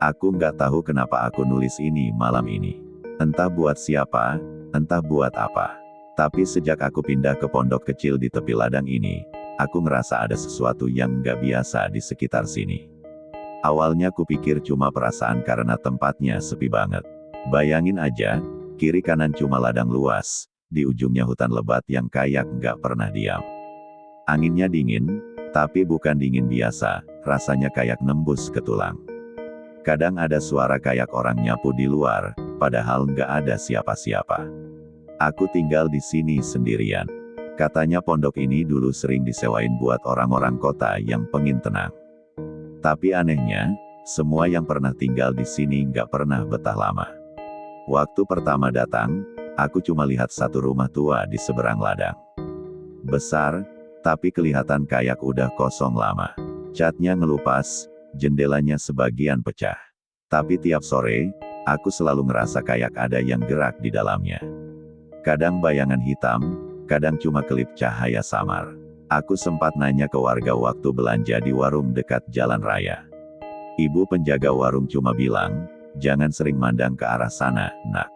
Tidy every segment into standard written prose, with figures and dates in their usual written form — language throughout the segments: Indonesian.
Aku nggak tahu kenapa aku nulis ini malam ini. Entah buat siapa, entah buat apa. Tapi sejak aku pindah ke pondok kecil di tepi ladang ini, aku ngerasa ada sesuatu yang nggak biasa di sekitar sini. Awalnya kupikir cuma perasaan karena tempatnya sepi banget. Bayangin aja, kiri kanan cuma ladang luas, di ujungnya hutan lebat yang kayak nggak pernah diam. Anginnya dingin, tapi bukan dingin biasa, rasanya kayak nembus ke tulang. Kadang ada suara kayak orang nyapu di luar, padahal nggak ada siapa-siapa. Aku tinggal di sini sendirian. Katanya pondok ini dulu sering disewain buat orang-orang kota yang pengin tenang. Tapi anehnya, semua yang pernah tinggal di sini nggak pernah betah lama. Waktu pertama datang, aku cuma lihat satu rumah tua di seberang ladang. Besar, tapi kelihatan kayak udah kosong lama. Catnya ngelupas, jendelanya sebagian pecah. Tapi tiap sore, aku selalu ngerasa kayak ada yang gerak di dalamnya. Kadang bayangan hitam, kadang cuma kelip cahaya samar. Aku sempat nanya ke warga waktu belanja di warung dekat jalan raya. Ibu penjaga warung cuma bilang, jangan sering mandang ke arah sana, nak.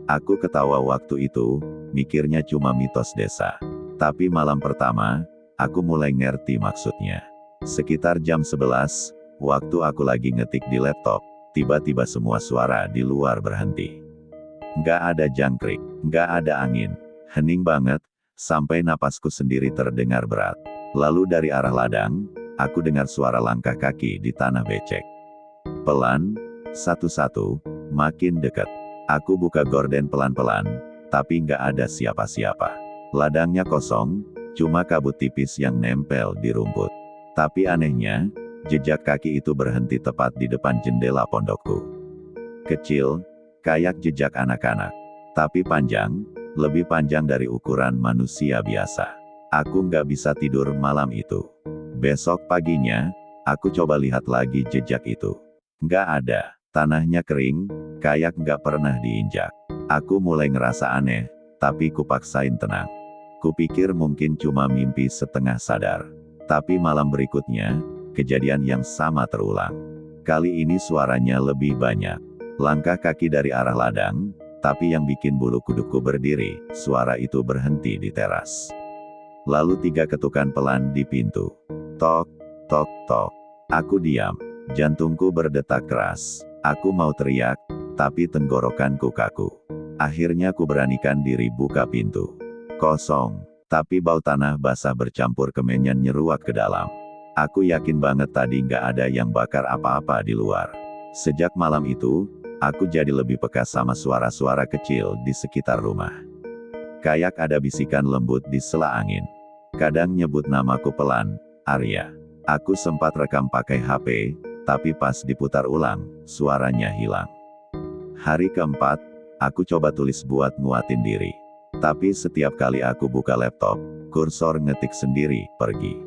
Aku ketawa waktu itu, mikirnya cuma mitos desa. Tapi malam pertama, aku mulai ngerti maksudnya. Sekitar jam 11, waktu aku lagi ngetik di laptop, tiba-tiba semua suara di luar berhenti. Nggak ada jangkrik, nggak ada angin, hening banget, sampai napasku sendiri terdengar berat. Lalu dari arah ladang, aku dengar suara langkah kaki di tanah becek. Pelan, satu-satu, makin dekat. Aku buka gorden pelan-pelan, tapi nggak ada siapa-siapa. Ladangnya kosong, cuma kabut tipis yang nempel di rumput. Tapi anehnya, jejak kaki itu berhenti tepat di depan jendela pondokku. Kecil, kayak jejak anak-anak. Tapi panjang, lebih panjang dari ukuran manusia biasa. Aku nggak bisa tidur malam itu. Besok paginya, aku coba lihat lagi jejak itu. Nggak ada, tanahnya kering, kayak nggak pernah diinjak. Aku mulai ngerasa aneh, tapi kupaksain tenang. Kupikir mungkin cuma mimpi setengah sadar. Tapi malam berikutnya, kejadian yang sama terulang. Kali ini suaranya lebih banyak. Langkah kaki dari arah ladang, tapi yang bikin bulu kudukku berdiri, suara itu berhenti di teras. Lalu 3 ketukan pelan di pintu. Tok, tok, tok. Aku diam. Jantungku berdetak keras. Aku mau teriak, tapi tenggorokanku kaku. Akhirnya aku beranikan diri buka pintu. Kosong, tapi bau tanah basah bercampur kemenyan nyeruak ke dalam. Aku yakin banget tadi nggak ada yang bakar apa-apa di luar. Sejak malam itu, aku jadi lebih peka sama suara-suara kecil di sekitar rumah. Kayak ada bisikan lembut di sela angin. Kadang nyebut namaku pelan, Arya. Aku sempat rekam pakai HP, tapi pas diputar ulang, suaranya hilang. Hari keempat, aku coba tulis buat nguatin diri. Tapi setiap kali aku buka laptop, kursor ngetik sendiri, pergi.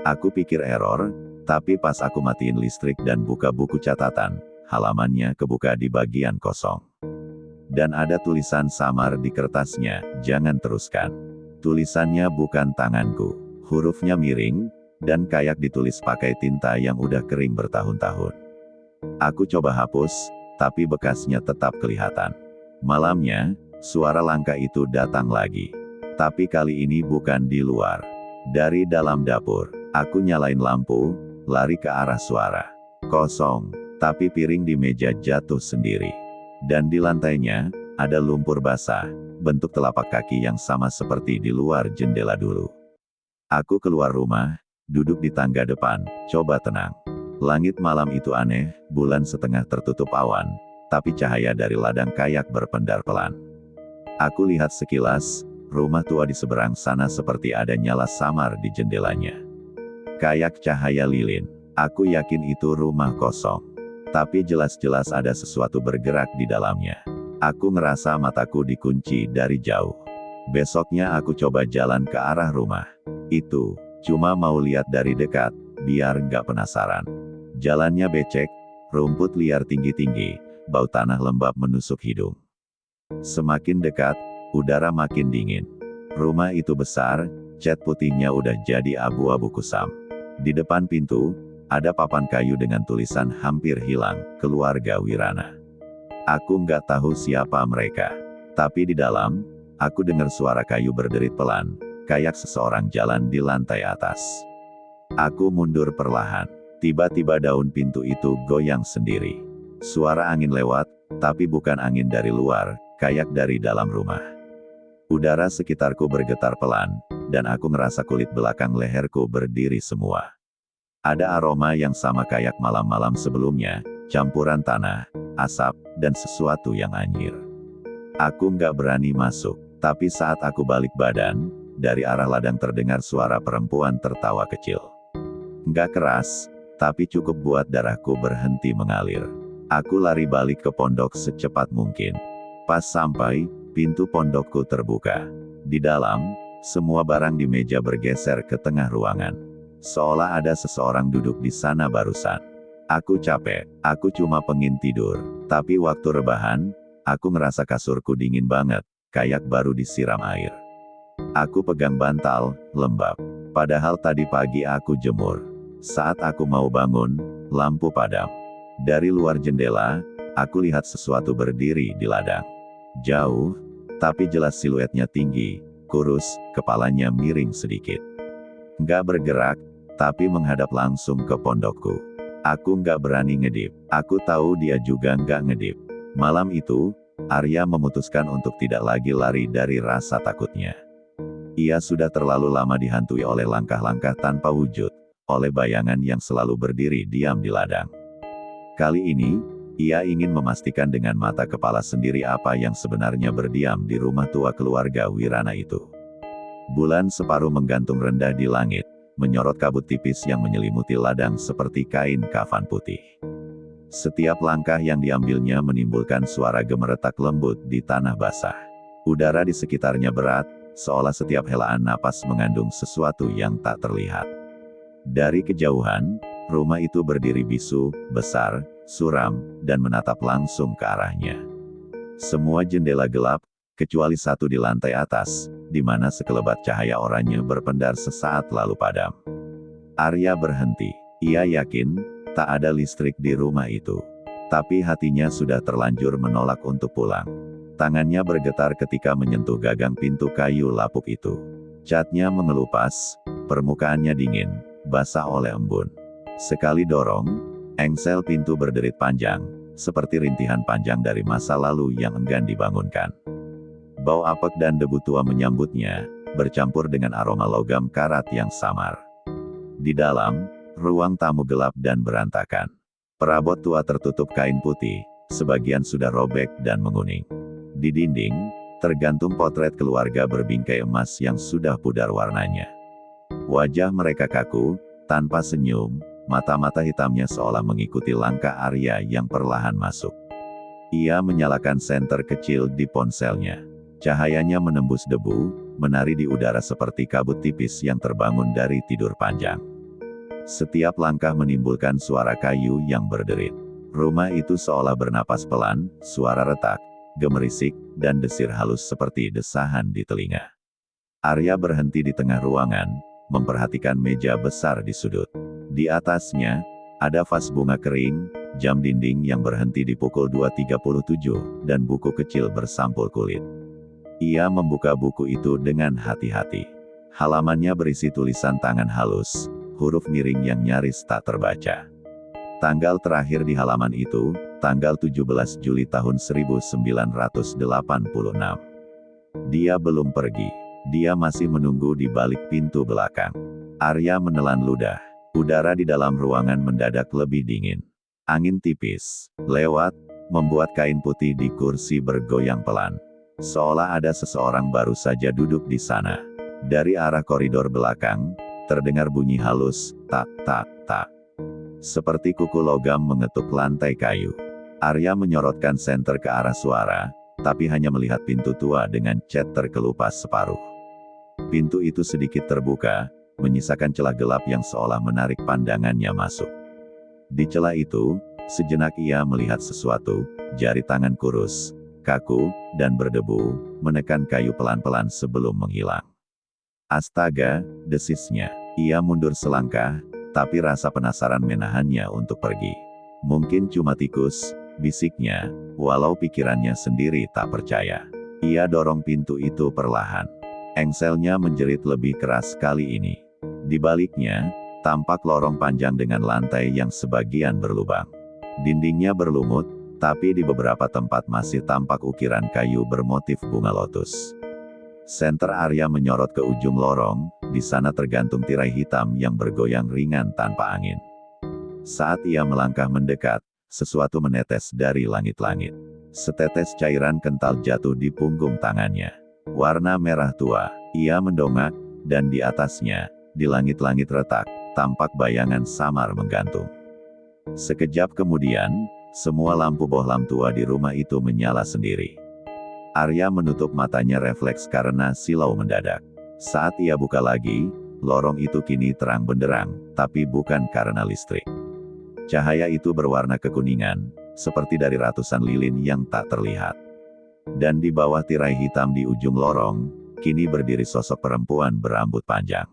Aku pikir error, tapi pas aku matiin listrik dan buka buku catatan, halamannya kebuka di bagian kosong. Dan ada tulisan samar di kertasnya, jangan teruskan. Tulisannya bukan tanganku, hurufnya miring, dan kayak ditulis pakai tinta yang udah kering bertahun-tahun. Aku coba hapus, tapi bekasnya tetap kelihatan. Malamnya, suara langkah itu datang lagi. Tapi kali ini bukan di luar. Dari dalam dapur, aku nyalain lampu, lari ke arah suara. Kosong, tapi piring di meja jatuh sendiri. Dan di lantainya, ada lumpur basah, bentuk telapak kaki yang sama seperti di luar jendela dulu. Aku keluar rumah, duduk di tangga depan, coba tenang. Langit malam itu aneh, bulan setengah tertutup awan, tapi cahaya dari ladang kayak berpendar pelan. Aku lihat sekilas, rumah tua di seberang sana seperti ada nyala samar di jendelanya. Kayak cahaya lilin. Aku yakin itu rumah kosong. Tapi jelas-jelas ada sesuatu bergerak di dalamnya. Aku ngerasa mataku dikunci dari jauh. Besoknya aku coba jalan ke arah rumah. Itu, cuma mau lihat dari dekat, biar nggak penasaran. Jalannya becek, rumput liar tinggi-tinggi, bau tanah lembab menusuk hidung. Semakin dekat, udara makin dingin. Rumah itu besar, cat putihnya udah jadi abu-abu kusam. Di depan pintu, Ada papan kayu dengan tulisan hampir hilang, keluarga Wirana. Aku nggak tahu siapa mereka. Tapi di dalam, aku dengar suara kayu berderit pelan, kayak seseorang jalan di lantai atas. Aku mundur perlahan. Tiba-tiba daun pintu itu goyang sendiri. Suara angin lewat, tapi bukan angin dari luar, kayak dari dalam rumah. Udara sekitarku bergetar pelan, dan aku ngerasa kulit belakang leherku berdiri semua. Ada aroma yang sama kayak malam-malam sebelumnya, campuran tanah, asap, dan sesuatu yang anyir. Aku nggak berani masuk, tapi saat aku balik badan, dari arah ladang terdengar suara perempuan tertawa kecil. Nggak keras, tapi cukup buat darahku berhenti mengalir. Aku lari balik ke pondok secepat mungkin. Pas sampai, pintu pondokku terbuka. Di dalam, semua barang di meja bergeser ke tengah ruangan. Seolah ada seseorang duduk di sana barusan. Aku capek, aku cuma pengen tidur. Tapi waktu rebahan, aku ngerasa kasurku dingin banget, kayak baru disiram air. Aku pegang bantal, lembab. Padahal tadi pagi aku jemur. Saat aku mau bangun, lampu padam. Dari luar jendela, aku lihat sesuatu berdiri di ladang. Jauh, tapi jelas siluetnya tinggi, kurus, kepalanya miring sedikit. Nggak bergerak, tapi menghadap langsung ke pondokku. Aku nggak berani ngedip. Aku tahu dia juga nggak ngedip. Malam itu, Arya memutuskan untuk tidak lagi lari dari rasa takutnya. Ia sudah terlalu lama dihantui oleh langkah-langkah tanpa wujud, oleh bayangan yang selalu berdiri diam di ladang. Kali ini, ia ingin memastikan dengan mata kepala sendiri apa yang sebenarnya berdiam di rumah tua keluarga Wirana itu. Bulan separuh menggantung rendah di langit, menyorot kabut tipis yang menyelimuti ladang seperti kain kafan putih. Setiap langkah yang diambilnya menimbulkan suara gemeretak lembut di tanah basah. Udara di sekitarnya berat, seolah setiap helaan napas mengandung sesuatu yang tak terlihat. Dari kejauhan, rumah itu berdiri bisu, besar, suram, dan menatap langsung ke arahnya. Semua jendela gelap, kecuali satu di lantai atas, di mana sekelebat cahaya oranye berpendar sesaat lalu padam. Arya berhenti. Ia yakin, tak ada listrik di rumah itu. Tapi hatinya sudah terlanjur menolak untuk pulang. Tangannya bergetar ketika menyentuh gagang pintu kayu lapuk itu. Catnya mengelupas, permukaannya dingin, basah oleh embun. Sekali dorong, engsel pintu berderit panjang, seperti rintihan panjang dari masa lalu yang enggan dibangunkan. Bau apek dan debu tua menyambutnya, bercampur dengan aroma logam karat yang samar. Di dalam, ruang tamu gelap dan berantakan. Perabot tua tertutup kain putih, sebagian sudah robek dan menguning. Di dinding, tergantung potret keluarga berbingkai emas yang sudah pudar warnanya. Wajah mereka kaku, tanpa senyum, mata-mata hitamnya seolah mengikuti langkah Arya yang perlahan masuk. Ia menyalakan senter kecil di ponselnya. Cahayanya menembus debu, menari di udara seperti kabut tipis yang terbangun dari tidur panjang. Setiap langkah menimbulkan suara kayu yang berderit. Rumah itu seolah bernapas pelan, suara retak, gemerisik, dan desir halus seperti desahan di telinga. Arya berhenti di tengah ruangan, memperhatikan meja besar di sudut. Di atasnya, ada vas bunga kering, jam dinding yang berhenti di pukul 2.37, dan buku kecil bersampul kulit. Ia membuka buku itu dengan hati-hati. Halamannya berisi tulisan tangan halus, huruf miring yang nyaris tak terbaca. Tanggal terakhir di halaman itu, tanggal 17 Juli tahun 1986. Dia belum pergi. Dia masih menunggu di balik pintu belakang. Arya menelan ludah. Udara di dalam ruangan mendadak lebih dingin. Angin tipis lewat, membuat kain putih di kursi bergoyang pelan. Seolah ada seseorang baru saja duduk di sana. Dari arah koridor belakang, terdengar bunyi halus, tak, tak, tak. Seperti kuku logam mengetuk lantai kayu. Arya menyorotkan senter ke arah suara, tapi hanya melihat pintu tua dengan cat terkelupas separuh. Pintu itu sedikit terbuka, menyisakan celah gelap yang seolah menarik pandangannya masuk. Di celah itu, sejenak ia melihat sesuatu, jari tangan kurus, kaku, dan berdebu, menekan kayu pelan-pelan sebelum menghilang. Astaga, desisnya. Ia mundur selangkah, tapi rasa penasaran menahannya untuk pergi. Mungkin cuma tikus, bisiknya, walau pikirannya sendiri tak percaya. Ia dorong pintu itu perlahan. Engselnya menjerit lebih keras kali ini. Di baliknya, tampak lorong panjang dengan lantai yang sebagian berlubang. Dindingnya berlumut, tapi di beberapa tempat masih tampak ukiran kayu bermotif bunga lotus. Senter Arya menyorot ke ujung lorong, di sana tergantung tirai hitam yang bergoyang ringan tanpa angin. Saat ia melangkah mendekat, sesuatu menetes dari langit-langit. Setetes cairan kental jatuh di punggung tangannya. Warna merah tua. Ia mendongak, dan di atasnya, di langit-langit retak, tampak bayangan samar menggantung. Sekejap kemudian, semua lampu bohlam tua di rumah itu menyala sendiri. Arya menutup matanya refleks karena silau mendadak. Saat ia buka lagi, lorong itu kini terang benderang, tapi bukan karena listrik. Cahaya itu berwarna kekuningan, seperti dari ratusan lilin yang tak terlihat. Dan di bawah tirai hitam di ujung lorong, kini berdiri sosok perempuan berambut panjang.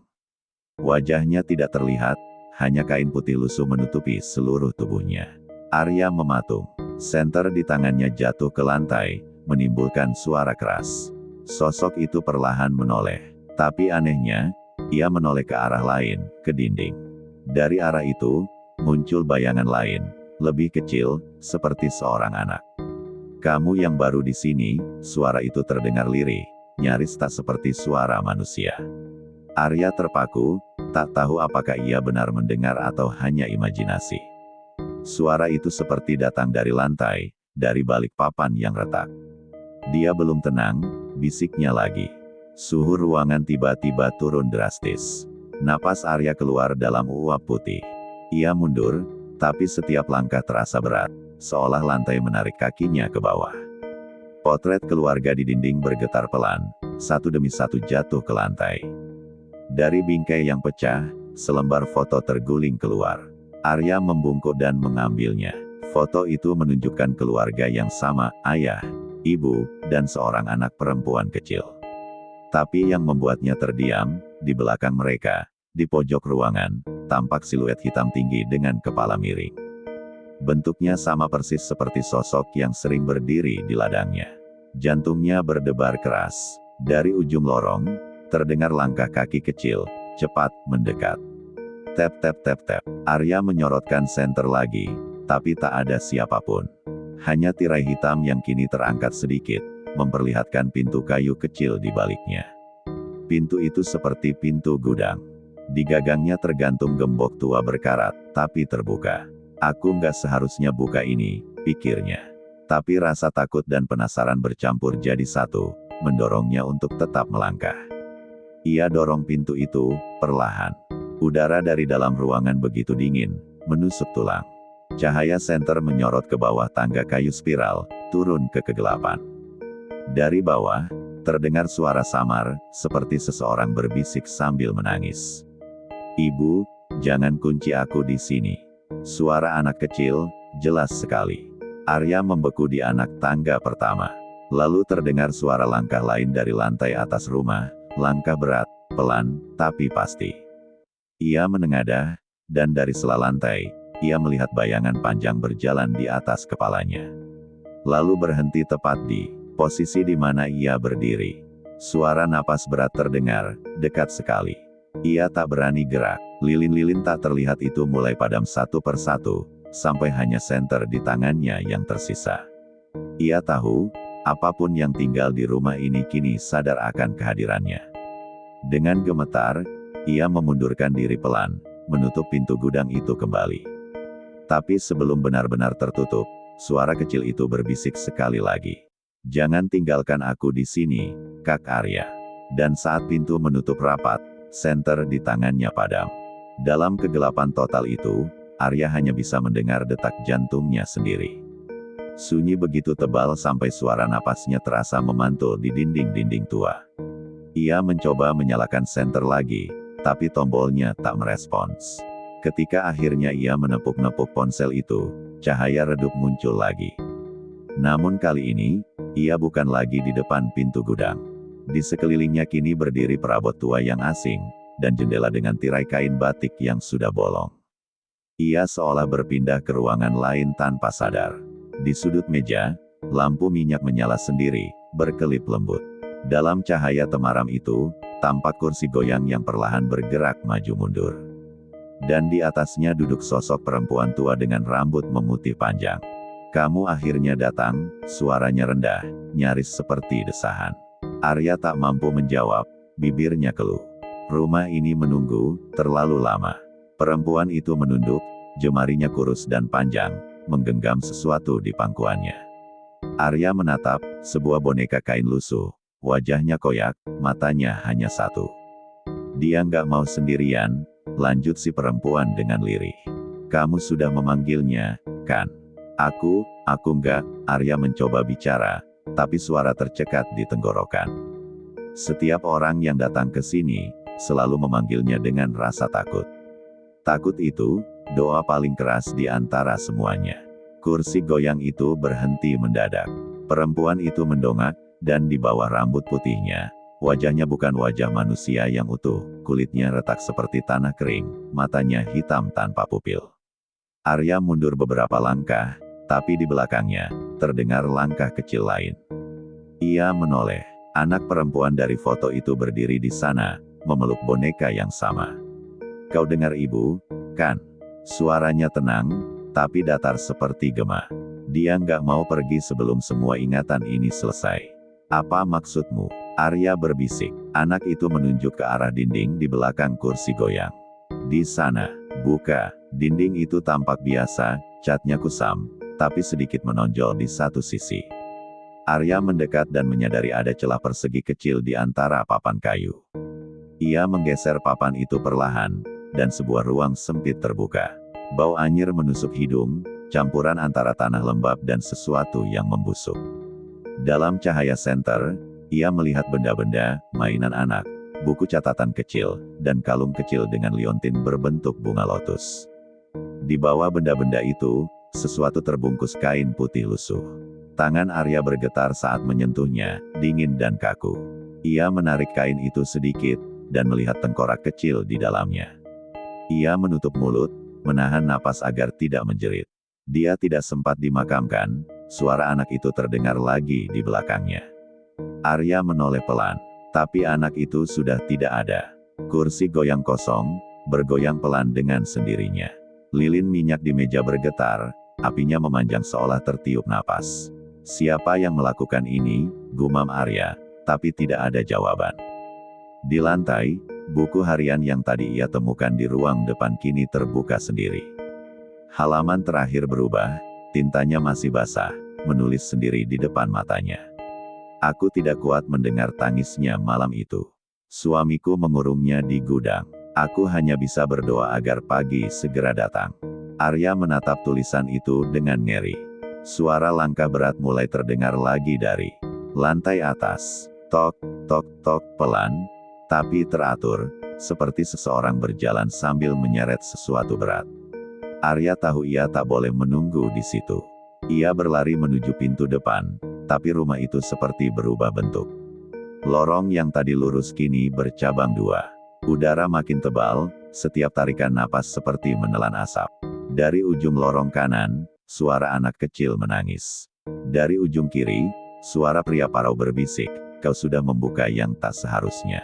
Wajahnya tidak terlihat, hanya kain putih lusuh menutupi seluruh tubuhnya. Arya mematung. Senter di tangannya jatuh ke lantai, menimbulkan suara keras. Sosok itu perlahan menoleh. Tapi anehnya, ia menoleh ke arah lain, ke dinding. Dari arah itu, muncul bayangan lain, lebih kecil, seperti seorang anak. "Kamu yang baru di sini," suara itu terdengar lirih, nyaris tak seperti suara manusia. Arya terpaku, tak tahu apakah ia benar mendengar atau hanya imajinasi. Suara itu seperti datang dari lantai, dari balik papan yang retak. "Dia belum tenang," bisiknya lagi. Suhu ruangan tiba-tiba turun drastis. Napas Arya keluar dalam uap putih. Ia mundur, tapi setiap langkah terasa berat, seolah lantai menarik kakinya ke bawah. Potret keluarga di dinding bergetar pelan, satu demi satu jatuh ke lantai. Dari bingkai yang pecah, selembar foto terguling keluar. Arya membungkuk dan mengambilnya. Foto itu menunjukkan keluarga yang sama, ayah, ibu, dan seorang anak perempuan kecil. Tapi yang membuatnya terdiam, di belakang mereka, di pojok ruangan, tampak siluet hitam tinggi dengan kepala miring. Bentuknya sama persis seperti sosok yang sering berdiri di ladangnya. Jantungnya berdebar keras. Dari ujung lorong, terdengar langkah kaki kecil, cepat, mendekat. Tap tap tap tap. Arya menyorotkan senter lagi, tapi tak ada siapapun. Hanya tirai hitam yang kini terangkat sedikit, memperlihatkan pintu kayu kecil di baliknya. Pintu itu seperti pintu gudang. Di gagangnya tergantung gembok tua berkarat, tapi terbuka. "Aku nggak seharusnya buka ini," pikirnya. Tapi rasa takut dan penasaran bercampur jadi satu, mendorongnya untuk tetap melangkah. Ia dorong pintu itu, perlahan. Udara dari dalam ruangan begitu dingin, menusuk tulang. Cahaya senter menyorot ke bawah tangga kayu spiral, turun ke kegelapan. Dari bawah, terdengar suara samar, seperti seseorang berbisik sambil menangis. "Ibu, jangan kunci aku di sini." Suara anak kecil, jelas sekali. Arya membeku di anak tangga pertama. Lalu terdengar suara langkah lain dari lantai atas rumah, langkah berat, pelan, tapi pasti. Ia menengadah, dan dari sela lantai, ia melihat bayangan panjang berjalan di atas kepalanya. Lalu berhenti tepat di posisi di mana ia berdiri. Suara napas berat terdengar, dekat sekali. Ia tak berani gerak. Lilin-lilin tak terlihat itu mulai padam satu persatu, sampai hanya senter di tangannya yang tersisa. Ia tahu, apapun yang tinggal di rumah ini kini sadar akan kehadirannya. Dengan gemetar, ia memundurkan diri pelan, menutup pintu gudang itu kembali. Tapi sebelum benar-benar tertutup, suara kecil itu berbisik sekali lagi. "Jangan tinggalkan aku di sini, Kak Arya." Dan saat pintu menutup rapat, senter di tangannya padam. Dalam kegelapan total itu, Arya hanya bisa mendengar detak jantungnya sendiri. Sunyi begitu tebal sampai suara napasnya terasa memantul di dinding-dinding tua. Ia mencoba menyalakan senter lagi, tapi tombolnya tak merespons. Ketika akhirnya ia menepuk-nepuk ponsel itu, cahaya redup muncul lagi. Namun kali ini, ia bukan lagi di depan pintu gudang. Di sekelilingnya kini berdiri perabot tua yang asing, dan jendela dengan tirai kain batik yang sudah bolong. Ia seolah berpindah ke ruangan lain tanpa sadar. Di sudut meja, lampu minyak menyala sendiri, berkelip lembut. Dalam cahaya temaram itu, tampak kursi goyang yang perlahan bergerak maju mundur. Dan di atasnya duduk sosok perempuan tua dengan rambut memutih panjang. "Kamu akhirnya datang," suaranya rendah, nyaris seperti desahan. Arya tak mampu menjawab, bibirnya keluh. "Rumah ini menunggu terlalu lama." Perempuan itu menunduk, jemarinya kurus dan panjang, menggenggam sesuatu di pangkuannya. Arya menatap sebuah boneka kain lusuh. Wajahnya koyak, matanya hanya satu. "Dia nggak mau sendirian," lanjut si perempuan dengan lirih. "Kamu sudah memanggilnya, kan?" Aku nggak." Arya mencoba bicara, tapi suara tercekat di tenggorokan. "Setiap orang yang datang ke sini, selalu memanggilnya dengan rasa takut. Takut itu, doa paling keras di antara semuanya." Kursi goyang itu berhenti mendadak. Perempuan itu mendongak, dan di bawah rambut putihnya, wajahnya bukan wajah manusia yang utuh, kulitnya retak seperti tanah kering, matanya hitam tanpa pupil. Arya mundur beberapa langkah, tapi di belakangnya, terdengar langkah kecil lain. Ia menoleh. Anak perempuan dari foto itu berdiri di sana, memeluk boneka yang sama. "Kau dengar ibu, kan?" Suaranya tenang, tapi datar seperti gema. "Dia nggak mau pergi sebelum semua ingatan ini selesai." "Apa maksudmu?" Arya berbisik. Anak itu menunjuk ke arah dinding di belakang kursi goyang. "Di sana." Buka. Dinding itu tampak biasa, catnya kusam, tapi sedikit menonjol di satu sisi. Arya mendekat dan menyadari ada celah persegi kecil di antara papan kayu. Ia menggeser papan itu perlahan, dan sebuah ruang sempit terbuka. Bau anyir menusuk hidung, campuran antara tanah lembab dan sesuatu yang membusuk. Dalam cahaya senter, ia melihat benda-benda, mainan anak, buku catatan kecil, dan kalung kecil dengan liontin berbentuk bunga lotus. Di bawah benda-benda itu, sesuatu terbungkus kain putih lusuh. Tangan Arya bergetar saat menyentuhnya, dingin dan kaku. Ia menarik kain itu sedikit, dan melihat tengkorak kecil di dalamnya. Ia menutup mulut, menahan napas agar tidak menjerit. Dia tidak sempat dimakamkan, suara anak itu terdengar lagi di belakangnya. Arya menoleh pelan, tapi anak itu sudah tidak ada. Kursi goyang kosong, bergoyang pelan dengan sendirinya. Lilin minyak di meja bergetar, apinya memanjang seolah tertiup napas. "Siapa yang melakukan ini?" gumam Arya, tapi tidak ada jawaban. Di lantai, buku harian yang tadi ia temukan di ruang depan kini terbuka sendiri. Halaman terakhir berubah, tintanya masih basah, menulis sendiri di depan matanya. "Aku tidak kuat mendengar tangisnya malam itu. Suamiku mengurungnya di gudang. Aku hanya bisa berdoa agar pagi segera datang." Arya menatap tulisan itu dengan ngeri. Suara langkah berat mulai terdengar lagi dari lantai atas. Tok, tok, tok, pelan, tapi teratur, seperti seseorang berjalan sambil menyeret sesuatu berat. Arya tahu ia tak boleh menunggu di situ. Ia berlari menuju pintu depan, tapi rumah itu seperti berubah bentuk. Lorong yang tadi lurus kini bercabang dua. Udara makin tebal, setiap tarikan napas seperti menelan asap. Dari ujung lorong kanan, suara anak kecil menangis. Dari ujung kiri, suara pria parau berbisik, "Kau sudah membuka yang tak seharusnya."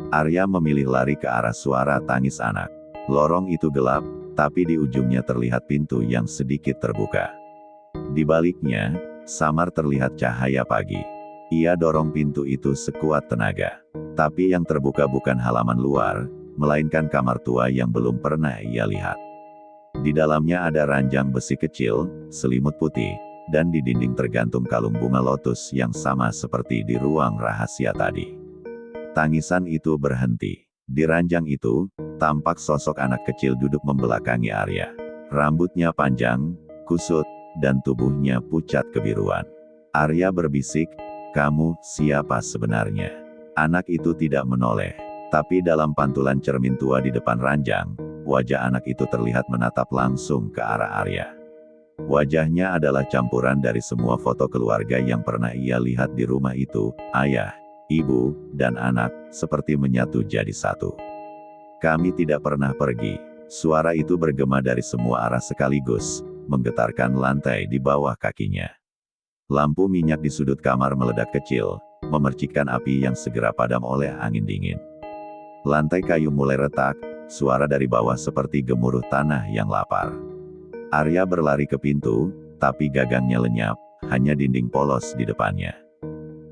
Arya memilih lari ke arah suara tangis anak. Lorong itu gelap, tapi di ujungnya terlihat pintu yang sedikit terbuka. Di baliknya, samar terlihat cahaya pagi. Ia dorong pintu itu sekuat tenaga. Tapi yang terbuka bukan halaman luar, melainkan kamar tua yang belum pernah ia lihat. Di dalamnya ada ranjang besi kecil, selimut putih, dan di dinding tergantung kalung bunga lotus yang sama seperti di ruang rahasia tadi. Tangisan itu berhenti. Di ranjang itu, tampak sosok anak kecil duduk membelakangi Arya. Rambutnya panjang, kusut, dan tubuhnya pucat kebiruan. Arya berbisik, "Kamu, siapa sebenarnya?" Anak itu tidak menoleh. Tapi dalam pantulan cermin tua di depan ranjang, wajah anak itu terlihat menatap langsung ke arah Arya. Wajahnya adalah campuran dari semua foto keluarga yang pernah ia lihat di rumah itu, ayah, ibu, dan anak, seperti menyatu jadi satu. Kami tidak pernah pergi. Suara itu bergema dari semua arah sekaligus, menggetarkan lantai di bawah kakinya. Lampu minyak di sudut kamar meledak kecil, memercikkan api yang segera padam oleh angin dingin. Lantai kayu mulai retak, suara dari bawah seperti gemuruh tanah yang lapar. Arya berlari ke pintu, tapi gagangnya lenyap, hanya dinding polos di depannya.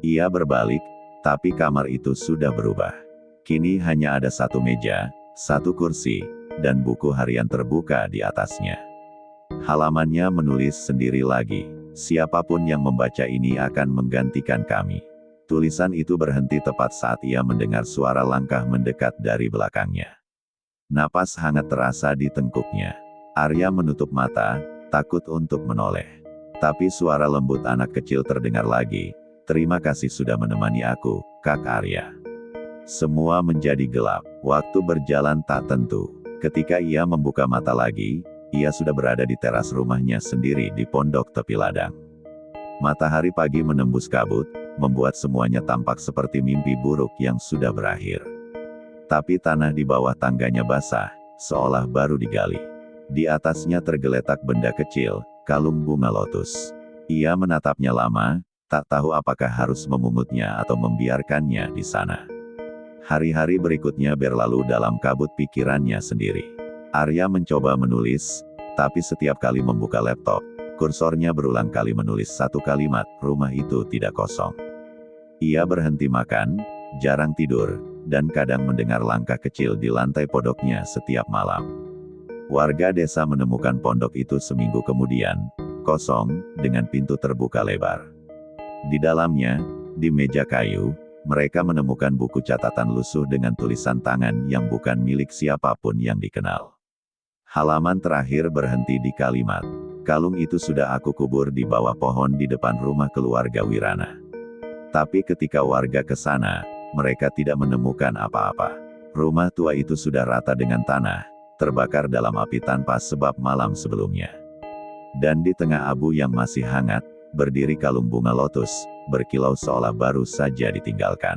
Ia berbalik, tapi kamar itu sudah berubah. Kini hanya ada satu meja, satu kursi, dan buku harian terbuka di atasnya. Halamannya menulis sendiri lagi, "Siapapun yang membaca ini akan menggantikan kami." Tulisan itu berhenti tepat saat ia mendengar suara langkah mendekat dari belakangnya. Napas hangat terasa di tengkuknya. Arya menutup mata, takut untuk menoleh. Tapi suara lembut anak kecil terdengar lagi, "Terima kasih sudah menemani aku, Kak Arya." Semua menjadi gelap, waktu berjalan tak tentu. Ketika ia membuka mata lagi, ia sudah berada di teras rumahnya sendiri di pondok tepi ladang. Matahari pagi menembus kabut, membuat semuanya tampak seperti mimpi buruk yang sudah berakhir. Tapi tanah di bawah tangganya basah, seolah baru digali. Di atasnya tergeletak benda kecil, kalung bunga lotus. Ia menatapnya lama, tak tahu apakah harus memungutnya atau membiarkannya di sana. Hari-hari berikutnya berlalu dalam kabut pikirannya sendiri. Arya mencoba menulis, tapi setiap kali membuka laptop, kursornya berulang kali menulis satu kalimat, "Rumah itu tidak kosong." Ia berhenti makan, jarang tidur, dan kadang mendengar langkah kecil di lantai pondoknya setiap malam. Warga desa menemukan pondok itu seminggu kemudian, kosong, dengan pintu terbuka lebar. Di dalamnya, di meja kayu, mereka menemukan buku catatan lusuh dengan tulisan tangan yang bukan milik siapapun yang dikenal. Halaman terakhir berhenti di kalimat, "Kalung itu sudah aku kubur di bawah pohon di depan rumah keluarga Wirana." Tapi ketika warga ke sana, mereka tidak menemukan apa-apa. Rumah tua itu sudah rata dengan tanah, terbakar dalam api tanpa sebab malam sebelumnya. Dan di tengah abu yang masih hangat, berdiri kalung bunga lotus, berkilau seolah baru saja ditinggalkan.